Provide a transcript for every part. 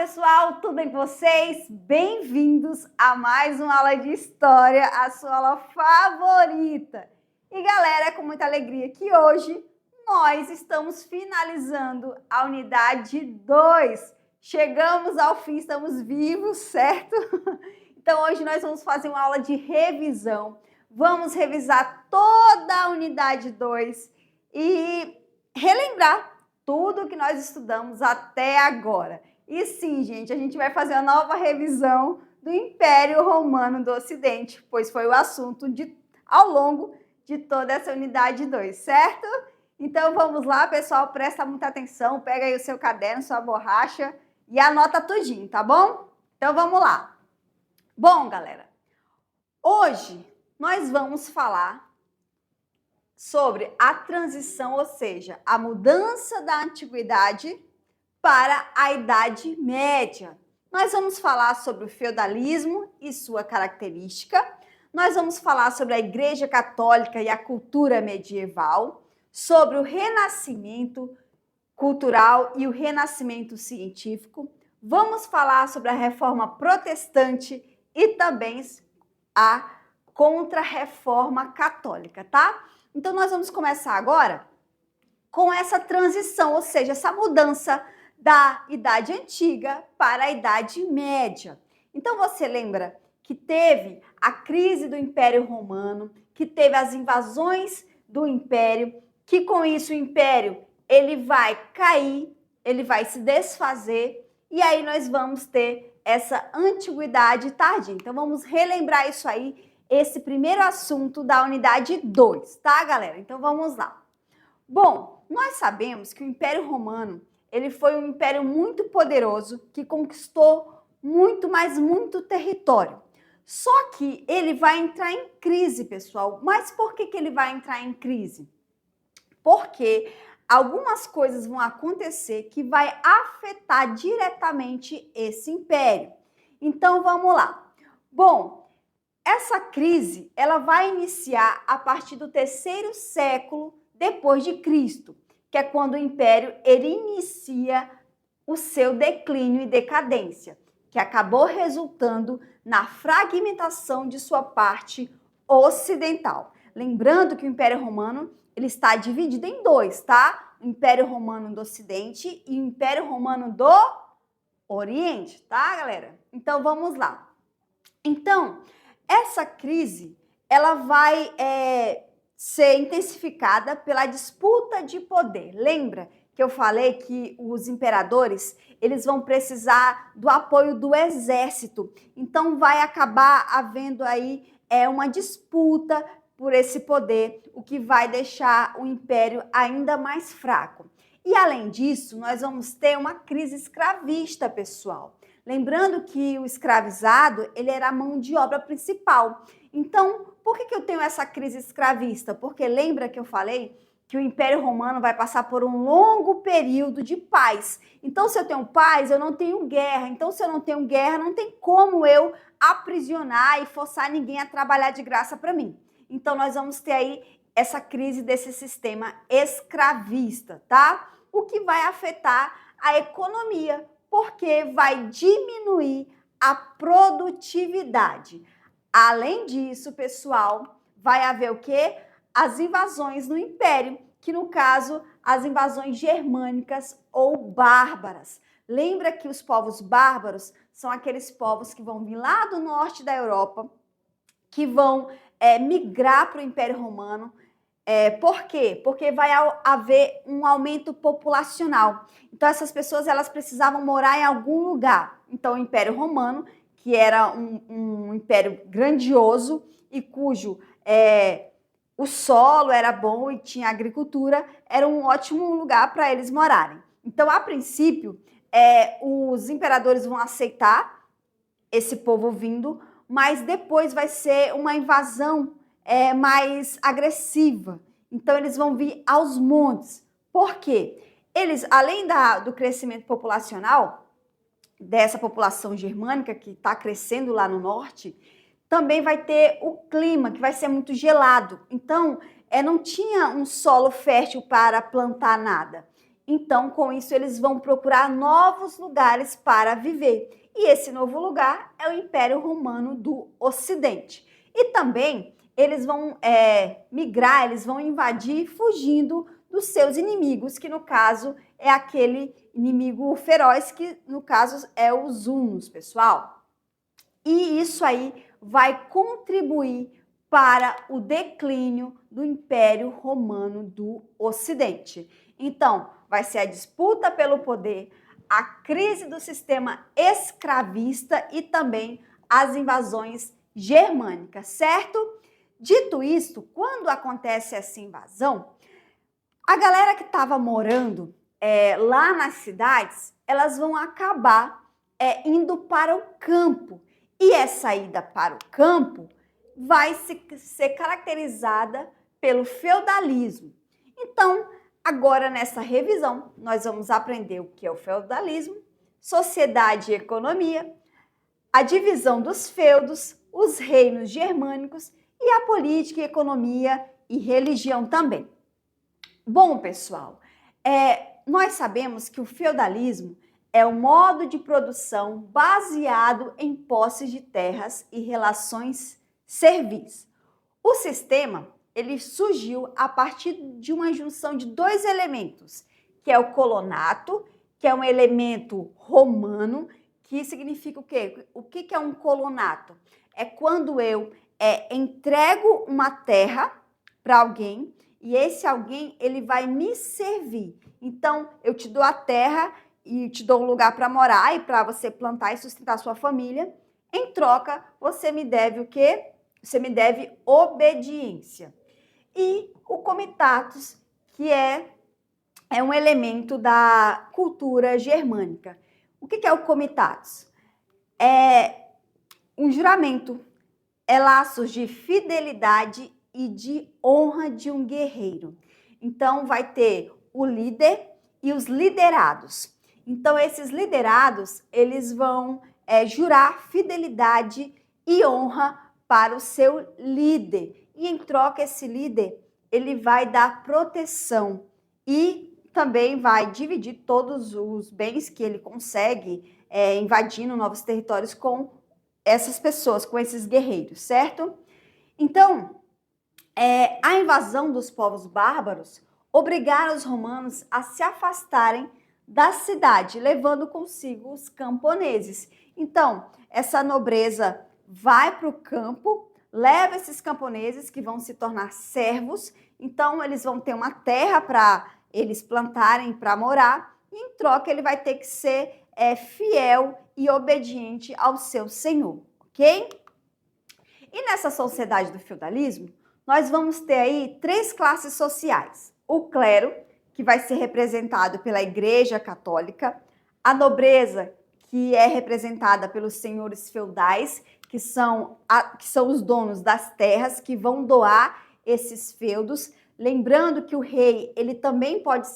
pessoal, tudo bem com vocês? Bem-vindos a mais uma aula de História, a sua aula favorita. E galera, é com muita alegria que hoje nós estamos finalizando a unidade 2. Chegamos ao fim, estamos vivos, certo? Então hoje nós vamos fazer uma aula de revisão. Vamos revisar toda a unidade 2 e relembrar tudo que nós estudamos até agora. E sim, gente, a gente vai fazer uma nova revisão do Império Romano do Ocidente, pois foi o assunto ao longo de toda essa unidade 2, certo? Então vamos lá, pessoal, presta muita atenção, pega aí o seu caderno, sua borracha e anota tudinho, tá bom? Então vamos lá. Bom, galera, hoje nós vamos falar sobre a transição, ou seja, a mudança da antiguidade para a Idade Média. Nós vamos falar sobre o feudalismo e sua característica. Nós vamos falar sobre a Igreja Católica e a cultura medieval, sobre o renascimento cultural e o renascimento científico. Vamos falar sobre a Reforma Protestante e também a Contra-Reforma Católica, tá? Então, nós vamos começar agora com essa transição, ou seja, essa mudança da Idade Antiga para a Idade Média. Então, você lembra que teve a crise do Império Romano, que teve as invasões do Império, que com isso o Império ele vai cair, ele vai se desfazer, e aí nós vamos ter essa Antiguidade Tardia. Então, vamos relembrar isso aí, esse primeiro assunto da unidade 2, tá, galera? Então, vamos lá. Bom, nós sabemos que o Império Romano, ele foi um império muito poderoso que conquistou muito, mas muito território. Só que ele vai entrar em crise, pessoal. Mas por que ele vai entrar em crise? Porque algumas coisas vão acontecer que vai afetar diretamente esse império. Então, vamos lá. Bom, essa crise, ela vai iniciar a partir do 3º século depois de Cristo, que é quando o império ele inicia o seu declínio e decadência, que acabou resultando na fragmentação de sua parte ocidental. Lembrando que o Império Romano ele está dividido em dois, tá? O Império Romano do Ocidente e o Império Romano do Oriente, tá, galera? Então, vamos lá. Então, essa crise, ela vai ser intensificada pela disputa de poder. Lembra que eu falei que os imperadores, eles vão precisar do apoio do exército. Então, vai acabar havendo aí uma disputa por esse poder, o que vai deixar o império ainda mais fraco. E, além disso, nós vamos ter uma crise escravista, pessoal. Lembrando que o escravizado, ele era a mão de obra principal. Então, por que eu tenho essa crise escravista? Porque lembra que eu falei que o Império Romano vai passar por um longo período de paz. Então, se eu tenho paz, eu não tenho guerra. Então, se eu não tenho guerra, não tem como eu aprisionar e forçar ninguém a trabalhar de graça para mim. Então, nós vamos ter aí essa crise desse sistema escravista, tá? O que vai afetar a economia, porque vai diminuir a produtividade. Além disso, pessoal, vai haver o quê? As invasões no Império, que no caso, as invasões germânicas ou bárbaras. Lembra que os povos bárbaros são aqueles povos que vão vir lá do norte da Europa, que vão migrar para o Império Romano. Por quê? Porque vai haver um aumento populacional. Então, essas pessoas elas precisavam morar em algum lugar. Então, o Império Romano, que era um império grandioso e cujo o solo era bom e tinha agricultura, era um ótimo lugar para eles morarem. Então, a princípio, os imperadores vão aceitar esse povo vindo, mas depois vai ser uma invasão mais agressiva. Então, eles vão vir aos montes. Por quê? Eles, além do crescimento populacional, dessa população germânica que está crescendo lá no norte, também vai ter o clima, que vai ser muito gelado. Então, não tinha um solo fértil para plantar nada. Então, com isso, eles vão procurar novos lugares para viver. E esse novo lugar é o Império Romano do Ocidente. E também eles vão migrar, eles vão invadir fugindo dos seus inimigos, que no caso é aquele inimigo feroz, que no caso é os hunos, pessoal. E isso aí vai contribuir para o declínio do Império Romano do Ocidente. Então, vai ser a disputa pelo poder, a crise do sistema escravista e também as invasões germânicas, certo? Dito isto, quando acontece essa invasão, a galera que estava morando lá nas cidades, elas vão acabar indo para o campo. E essa ida para o campo vai ser caracterizada pelo feudalismo. Então, agora nessa revisão, nós vamos aprender o que é o feudalismo, sociedade e economia, a divisão dos feudos, os reinos germânicos e a política, economia e religião também. Bom, pessoal, nós sabemos que o feudalismo é um modo de produção baseado em posses de terras e relações servis. O sistema, ele surgiu a partir de uma junção de dois elementos, que é o colonato, que é um elemento romano, que significa o quê? O que é um colonato? É quando eu entrego uma terra para alguém e esse alguém, ele vai me servir. Então, eu te dou a terra e te dou um lugar para morar e para você plantar e sustentar a sua família. Em troca, você me deve o quê? Você me deve obediência. E o comitatus, que é um elemento da cultura germânica. O que é o comitatus? É um juramento, laços de fidelidade e de honra de um guerreiro. Então, vai ter o líder e os liderados. Então, esses liderados, eles vão jurar fidelidade e honra para o seu líder. E, em troca, esse líder, ele vai dar proteção e também vai dividir todos os bens que ele consegue invadindo novos territórios com essas pessoas, com esses guerreiros, certo? Então, a invasão dos povos bárbaros obrigaram os romanos a se afastarem da cidade, levando consigo os camponeses. Então, essa nobreza vai para o campo, leva esses camponeses que vão se tornar servos, então eles vão ter uma terra para eles plantarem, para morar, e em troca ele vai ter que ser fiel e obediente ao seu senhor, ok? E nessa sociedade do feudalismo, nós vamos ter aí três classes sociais. O clero, que vai ser representado pela Igreja Católica, a nobreza, que é representada pelos senhores feudais, que são os donos das terras, que vão doar esses feudos. Lembrando que o rei, ele também pode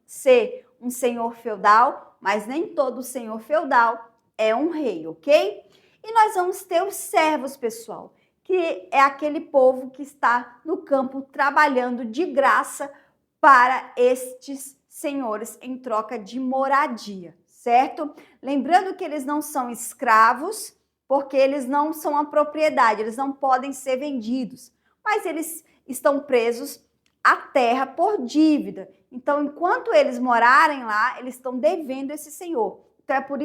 ser um senhor feudal, mas nem todo senhor feudal é um rei, ok? E nós vamos ter os servos, pessoal, que é aquele povo que está no campo trabalhando de graça para estes senhores em troca de moradia, certo? Lembrando que eles não são escravos, porque eles não são a propriedade, eles não podem ser vendidos, mas eles estão presos à terra por dívida. Então, enquanto eles morarem lá, eles estão devendo esse senhor. Então, é por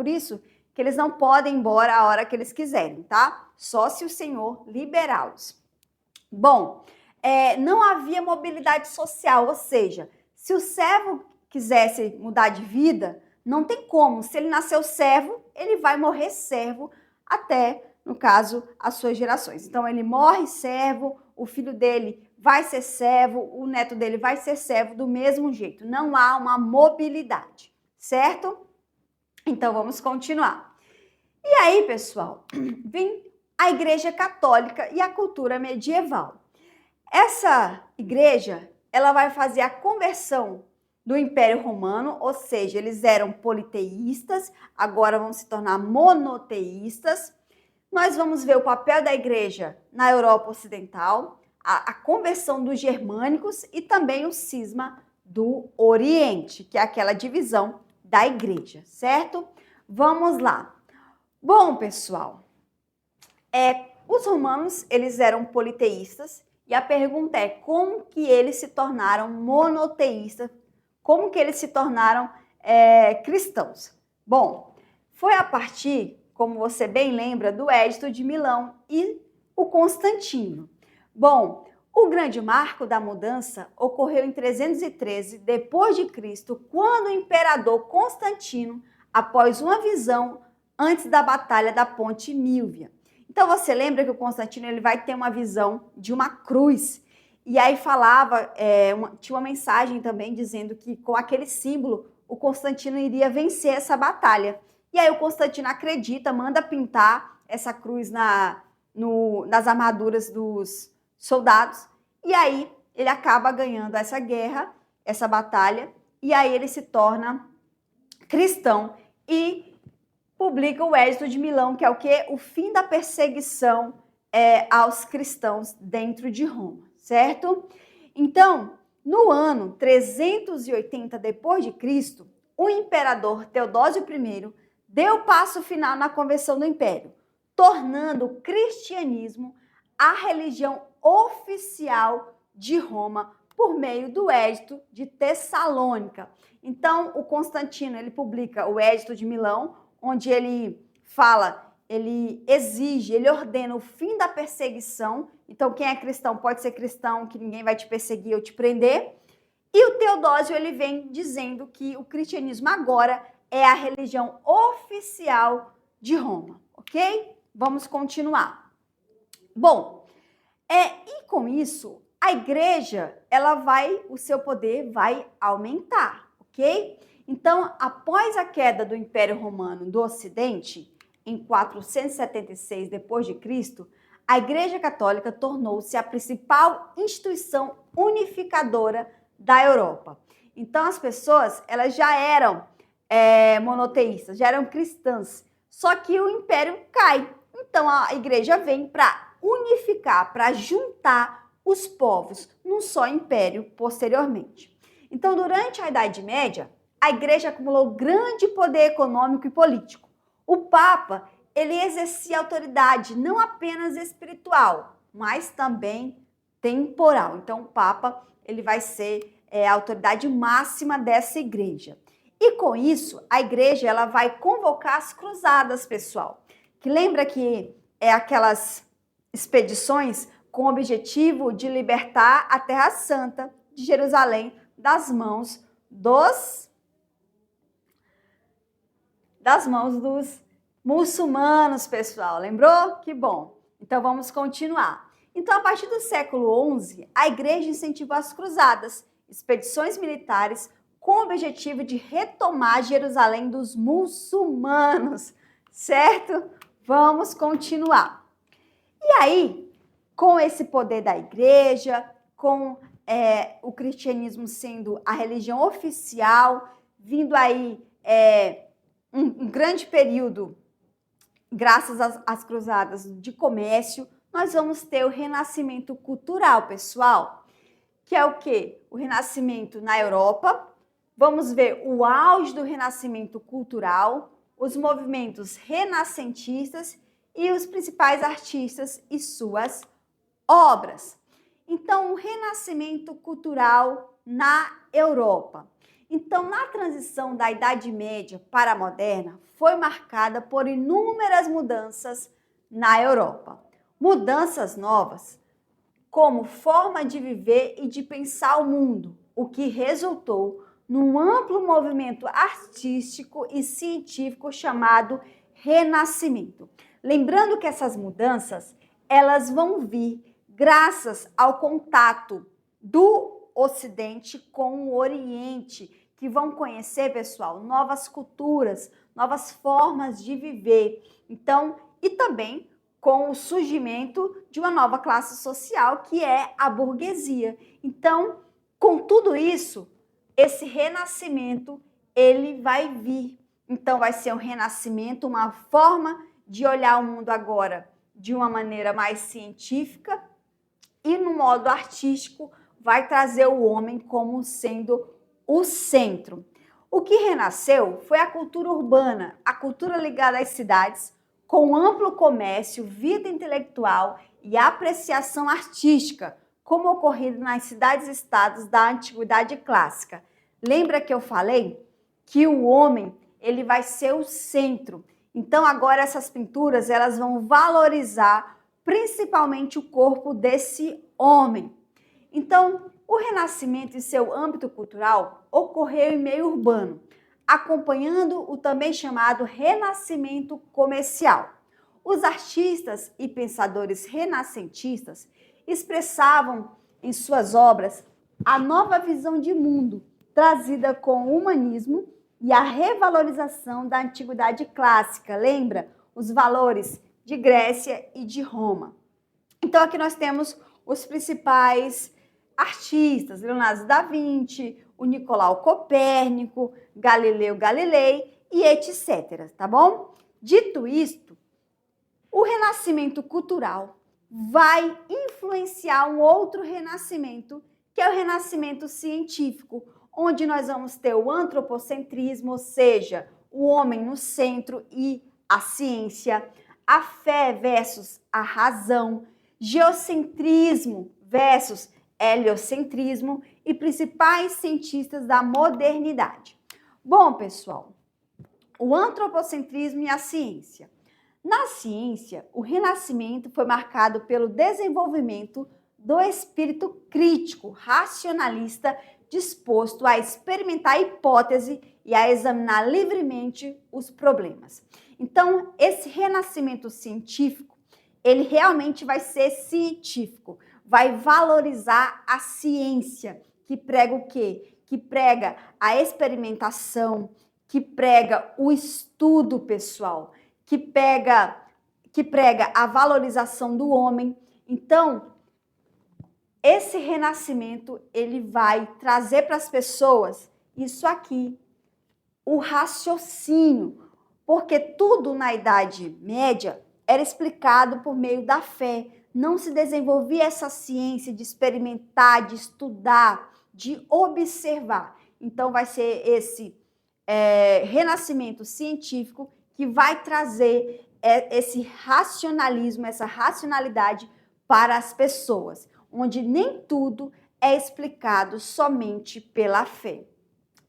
isso que eles não podem ir embora a hora que eles quiserem, tá? Só se o senhor liberá-los. Bom, não havia mobilidade social, ou seja, se o servo quisesse mudar de vida, não tem como. Se ele nasceu servo, ele vai morrer servo até, no caso, as suas gerações. Então, ele morre servo, o filho dele vai ser servo, o neto dele vai ser servo do mesmo jeito. Não há uma mobilidade, certo? Então, vamos continuar. E aí, pessoal, vem a Igreja Católica e a cultura medieval. Essa igreja, ela vai fazer a conversão do Império Romano, ou seja, eles eram politeístas, agora vão se tornar monoteístas. Nós vamos ver o papel da igreja na Europa Ocidental, a conversão dos germânicos e também o cisma do Oriente, que é aquela divisão da igreja, certo? Vamos lá. Bom, pessoal, os romanos, eles eram politeístas e a pergunta é como que eles se tornaram monoteístas, como que eles se tornaram cristãos? Bom, foi a partir, como você bem lembra, do Edito de Milão e o Constantino. Bom, o grande marco da mudança ocorreu em 313 depois de Cristo, quando o imperador Constantino, após uma visão antes da batalha da Ponte Milvia. Então você lembra que o Constantino ele vai ter uma visão de uma cruz e aí falava, tinha uma mensagem também dizendo que com aquele símbolo o Constantino iria vencer essa batalha. E aí o Constantino acredita, manda pintar essa cruz nas armaduras dos soldados, e aí ele acaba ganhando essa guerra, essa batalha, e aí ele se torna cristão e publica o Edito de Milão, que é o quê? O fim da perseguição aos cristãos dentro de Roma, certo? Então, no ano 380 depois de Cristo, o imperador Teodósio I deu o passo final na conversão do império, tornando o cristianismo a religião oficial de Roma por meio do Edito de Tessalônica. Então, o Constantino, ele publica o Edito de Milão, onde ele fala, ele exige, ele ordena o fim da perseguição. Então, quem é cristão pode ser cristão, que ninguém vai te perseguir ou te prender. E o Teodósio, ele vem dizendo que o cristianismo agora é a religião oficial de Roma, ok? Vamos continuar. Bom, e com isso, a igreja, o seu poder vai aumentar, ok? Então, após a queda do Império Romano do Ocidente, em 476 d.C., a Igreja Católica tornou-se a principal instituição unificadora da Europa. Então, as pessoas, elas já eram monoteístas, já eram cristãs, só que o Império cai. Então, a igreja vem para unificar, para juntar os povos num só império posteriormente. Então, durante a Idade Média, a igreja acumulou grande poder econômico e político. O Papa, ele exercia autoridade não apenas espiritual, mas também temporal. Então, o Papa, ele vai ser a autoridade máxima dessa igreja. E com isso, a igreja ela vai convocar as cruzadas, pessoal. Que lembra que aquelas expedições com o objetivo de libertar a Terra Santa de Jerusalém das mãos dos muçulmanos, pessoal. Lembrou? Que bom. Então vamos continuar. Então, a partir do século XI, a igreja incentivou as cruzadas, expedições militares com o objetivo de retomar Jerusalém dos muçulmanos, certo? Vamos continuar. E aí, com esse poder da igreja, com o cristianismo sendo a religião oficial, vindo aí um grande período, graças às cruzadas de comércio, nós vamos ter o renascimento cultural, pessoal, que é o quê? O renascimento na Europa. Vamos ver o auge do renascimento cultural, os movimentos renascentistas e os principais artistas e suas obras. Então, o renascimento cultural na Europa. Então, na transição da Idade Média para a moderna, foi marcada por inúmeras mudanças na Europa. Mudanças novas, como forma de viver e de pensar o mundo, o que resultou num amplo movimento artístico e científico chamado Renascimento. Lembrando que essas mudanças, elas vão vir graças ao contato do Ocidente com o Oriente, que vão conhecer, pessoal, novas culturas, novas formas de viver. Então, e também com o surgimento de uma nova classe social, que é a burguesia. Então, com tudo isso, esse renascimento, ele vai vir. Então, vai ser um renascimento, uma forma de olhar o mundo agora de uma maneira mais científica e no modo artístico vai trazer o homem como sendo o centro. O que renasceu foi a cultura urbana, a cultura ligada às cidades, com amplo comércio, vida intelectual e apreciação artística, como ocorrido nas cidades-estados da Antiguidade Clássica. Lembra que eu falei que o homem ele vai ser o centro? Então agora essas pinturas elas vão valorizar principalmente o corpo desse homem. Então o Renascimento em seu âmbito cultural ocorreu em meio urbano, acompanhando o também chamado Renascimento comercial. Os artistas e pensadores renascentistas expressavam em suas obras a nova visão de mundo, trazida com o humanismo e a revalorização da antiguidade clássica. Lembra? Os valores de Grécia e de Roma. Então aqui nós temos os principais artistas, Leonardo da Vinci, o Nicolau Copérnico, Galileu Galilei e etc, tá bom? Dito isto, o renascimento cultural vai influenciar um outro renascimento, que é o renascimento científico, onde nós vamos ter o antropocentrismo, ou seja, o homem no centro e a ciência, a fé versus a razão, geocentrismo versus heliocentrismo e principais cientistas da modernidade. Bom, pessoal, o antropocentrismo e a ciência. Na ciência, o Renascimento foi marcado pelo desenvolvimento do espírito crítico, racionalista, disposto a experimentar a hipótese e a examinar livremente os problemas. Então, esse renascimento científico, ele realmente vai ser científico, vai valorizar a ciência, que prega o quê? Que prega a experimentação, que prega o estudo pessoal, que prega a valorização do homem. Então, esse renascimento, ele vai trazer para as pessoas isso aqui, o raciocínio, porque tudo na Idade Média era explicado por meio da fé. Não se desenvolvia essa ciência de experimentar, de estudar, de observar. Então, vai ser esse renascimento científico que vai trazer esse racionalismo, essa racionalidade para as pessoas, onde nem tudo é explicado somente pela fé.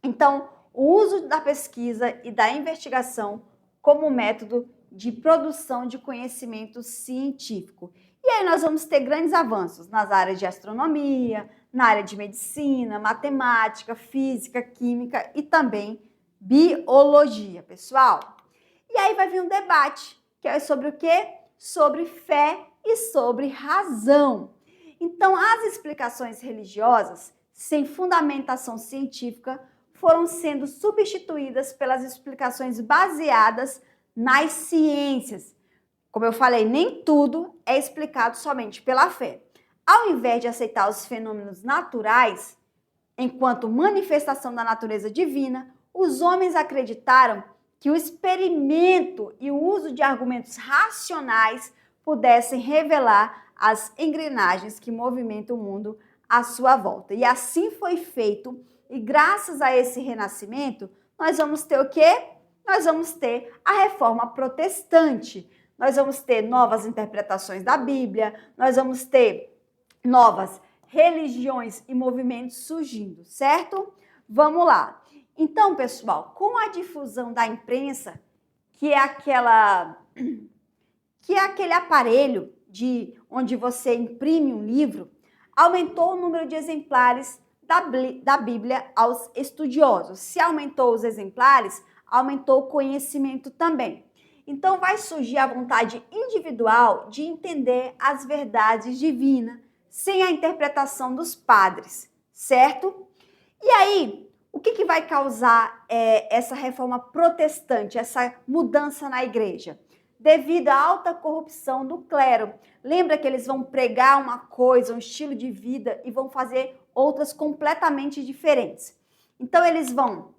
Então, o uso da pesquisa e da investigação como método de produção de conhecimento científico. E aí nós vamos ter grandes avanços nas áreas de astronomia, na área de medicina, matemática, física, química e também biologia, pessoal. E aí vai vir um debate, que é sobre o quê? Sobre fé e sobre razão. Então, as explicações religiosas, sem fundamentação científica, foram sendo substituídas pelas explicações baseadas nas ciências. Como eu falei, nem tudo é explicado somente pela fé. Ao invés de aceitar os fenômenos naturais enquanto manifestação da natureza divina, os homens acreditaram que o experimento e o uso de argumentos racionais pudessem revelar as engrenagens que movimentam o mundo à sua volta. E assim foi feito, e graças a esse renascimento, nós vamos ter o quê? Nós vamos ter a reforma protestante, nós vamos ter novas interpretações da Bíblia, nós vamos ter novas religiões e movimentos surgindo, certo? Vamos lá. Então, pessoal, com a difusão da imprensa, que é aquele aparelho onde você imprime um livro, aumentou o número de exemplares da Bíblia aos estudiosos. Se aumentou os exemplares, aumentou o conhecimento também. Então, vai surgir a vontade individual de entender as verdades divinas sem a interpretação dos padres, certo? E aí, o que vai causar essa reforma protestante, essa mudança na igreja? Devido à alta corrupção do clero. Lembra que eles vão pregar uma coisa, um estilo de vida e vão fazer outras completamente diferentes. Então, eles vão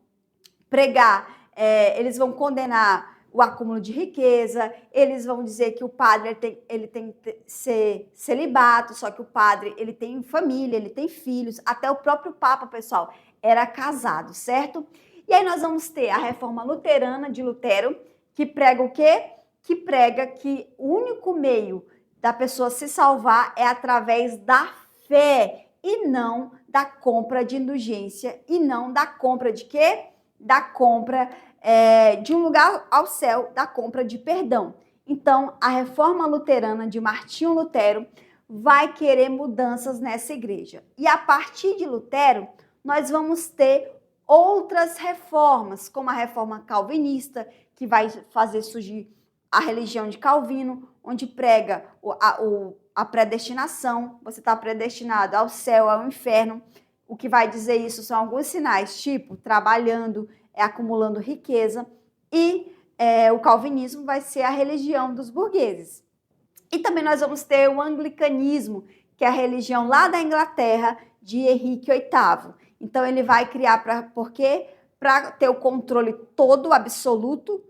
pregar, eles vão condenar o acúmulo de riqueza, eles vão dizer que o padre ele tem que ser celibato, só que o padre ele tem família, ele tem filhos, até o próprio Papa, pessoal, era casado, certo? E aí nós vamos ter a reforma luterana de Lutero, que prega o quê? Que prega que o único meio da pessoa se salvar é através da fé e não da compra de indulgência e não da compra de quê? Da compra de um lugar ao céu, da compra de perdão. Então, a reforma luterana de Martinho Lutero vai querer mudanças nessa igreja. E a partir de Lutero, nós vamos ter outras reformas, como a reforma calvinista, que vai fazer surgir a religião de Calvino, onde prega a predestinação, você está predestinado ao céu, ao inferno. O que vai dizer isso são alguns sinais, tipo trabalhando, acumulando riqueza, e o calvinismo vai ser a religião dos burgueses. E também nós vamos ter o anglicanismo, que é a religião lá da Inglaterra, de Henrique VIII. Então ele vai criar por quê? Para ter o controle todo, absoluto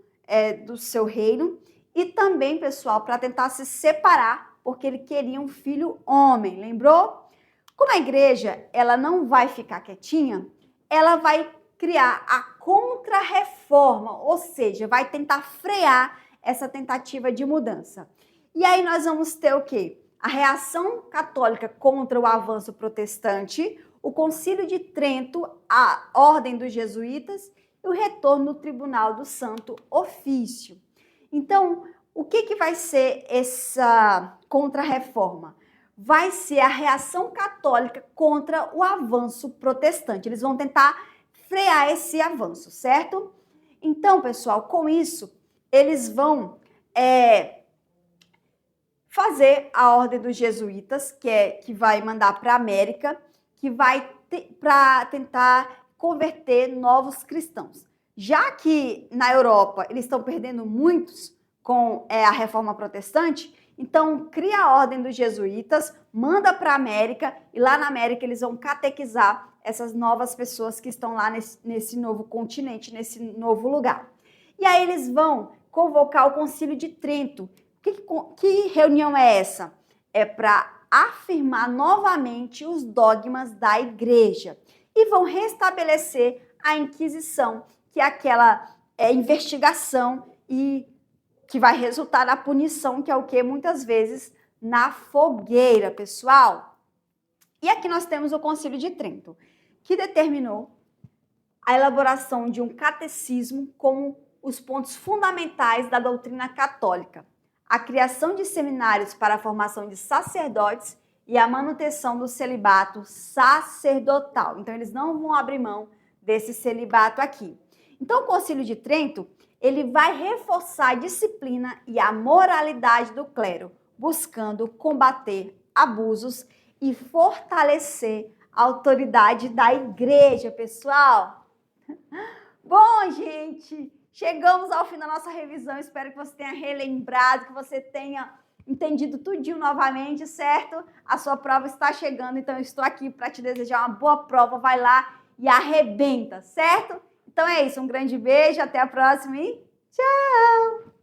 do seu reino, e também, pessoal, para tentar se separar, porque ele queria um filho homem, lembrou? Como a igreja ela não vai ficar quietinha, ela vai criar a contra-reforma, ou seja, vai tentar frear essa tentativa de mudança. E aí nós vamos ter o quê? A reação católica contra o avanço protestante, o Concílio de Trento, a Ordem dos Jesuítas e o retorno do Tribunal do Santo Ofício. Então, o que vai ser essa contra-reforma? Vai ser a reação católica contra o avanço protestante. Eles vão tentar frear esse avanço, certo? Então, pessoal, com isso, eles vão fazer a Ordem dos Jesuítas, que vai mandar para a América, que vai para tentar converter novos cristãos. Já que na Europa eles estão perdendo muitos com a reforma protestante, então cria a Ordem dos Jesuítas, manda para a América e lá na América eles vão catequizar essas novas pessoas que estão lá nesse novo continente, nesse novo lugar. E aí eles vão convocar o Concílio de Trento. Que reunião é essa? É para afirmar novamente os dogmas da igreja e vão restabelecer a Inquisição, que é aquela investigação e que vai resultar na punição, que é o que? Muitas vezes na fogueira, pessoal. E aqui nós temos o Concílio de Trento, que determinou a elaboração de um catecismo como os pontos fundamentais da doutrina católica, a criação de seminários para a formação de sacerdotes e a manutenção do celibato sacerdotal. Então, eles não vão abrir mão desse celibato aqui. Então, o Concílio de Trento, ele vai reforçar a disciplina e a moralidade do clero, buscando combater abusos e fortalecer a autoridade da igreja, pessoal. Bom, gente, chegamos ao fim da nossa revisão. Espero que você tenha relembrado, que você tenha entendido tudinho novamente, certo? A sua prova está chegando, então eu estou aqui para te desejar uma boa prova. Vai lá e arrebenta, certo? Então é isso, um grande beijo, até a próxima e tchau!